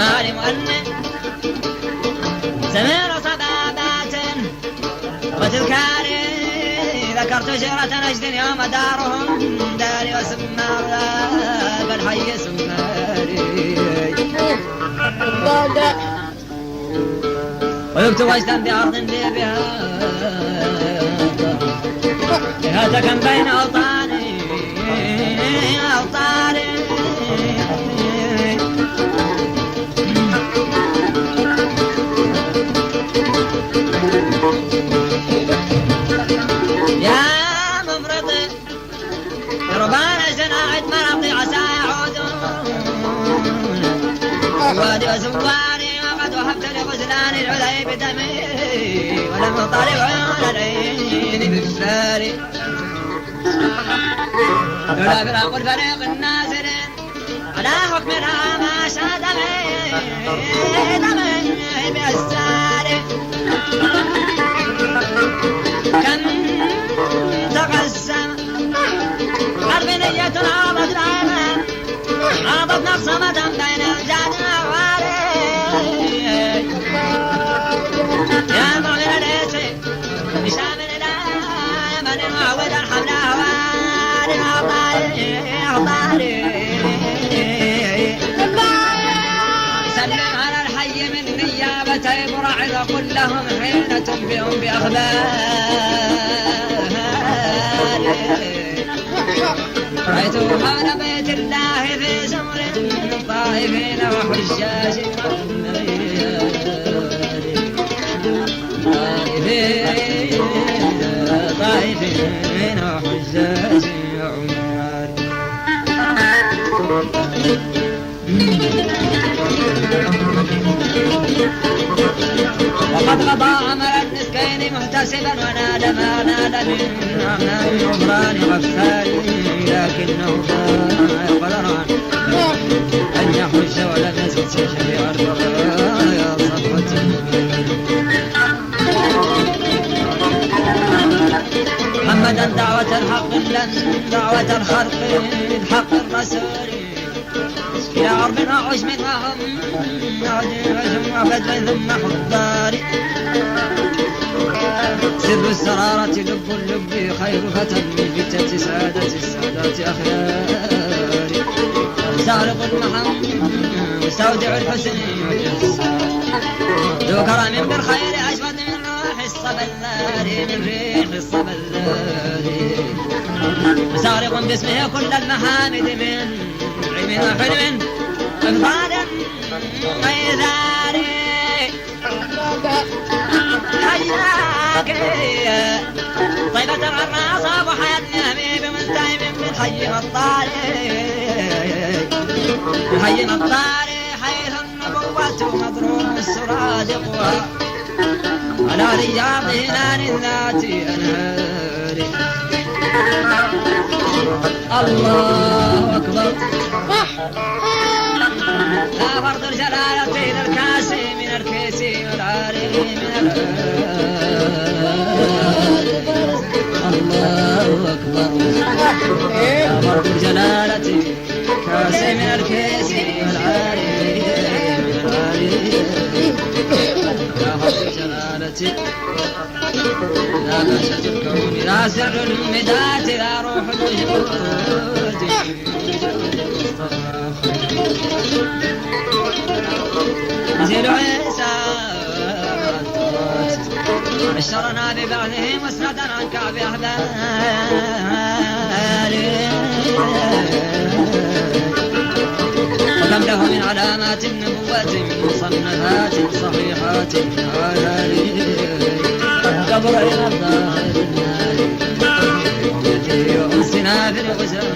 مالي مؤنن زمير صبابات وتذكاري ذكرت شجرة نجد يوم دارهم داري وسمار بالحي سماري ويبت وجدا بأرض لي بها تكن بين أوطاني يا ممرض ربانا جناعد مرضي عسى يعودون وادي وزواري وقد وهبت لغزلان العلي بدمي ولم أطالب عيون العين بالفاري لولا فراق الفريق النازلين على حكمنا ما شاء دمي بالساري كم تقسم حرب نية عرضت العالم عرضت نقص مدى بين الجاد والي يا معلن الاسي بشامل الامل معود الحمل هوالي عطاري سلم على الحي من نيابتي براعظ قل لهم حين تنبئهم بأخباري رأيت حول بيت الله في سمر طائفين وحجاج طائفين وحجاج عمار وقد قضى أمر المسكين محتسبا ونال ما نال من أعمال غفران غفار لكنه لا يقدر أن يحج ولم يزد شيء أرض يا صفوتي محمدا دعوة الحق لن دعوة الخلق الحق الرسول إلى عرب وعجم وهم عجم وبدل ثم حضار سر السرارة لب اللب خير فتى من فتة سادة السادات أخيار سارق المحن مستودع الحسن والجسار ذو كرم بالخير أجود من روح الصبلار من ريح الصبلار سارق باسمه كل المحامد من علم وحلم انفادا وإذاري حياك طيبة العراصة وحياة نهمي بمنتهي من حي الطاري حي الطاري حيث النبوة مضروب السرادق على رياضه نار الذات أنهاري الله أكبر لا فرض الجلالة إلى الكاسي من الكيسي والعاري من الله أكبر لا فرض الجلالة كاسي من الكيسي والعاري من العاري لا فرض الجلالة لا نشأة الكون لا سر المدات لا روح الوجود نزيل عيسى بشرنا ببعثه مسردا عن كعب أحبالي وكم له من علامات النبوة من مصنفات صحيحات آلالي كبر إلى الظاهر النار يأتي وأنسنا في الغسل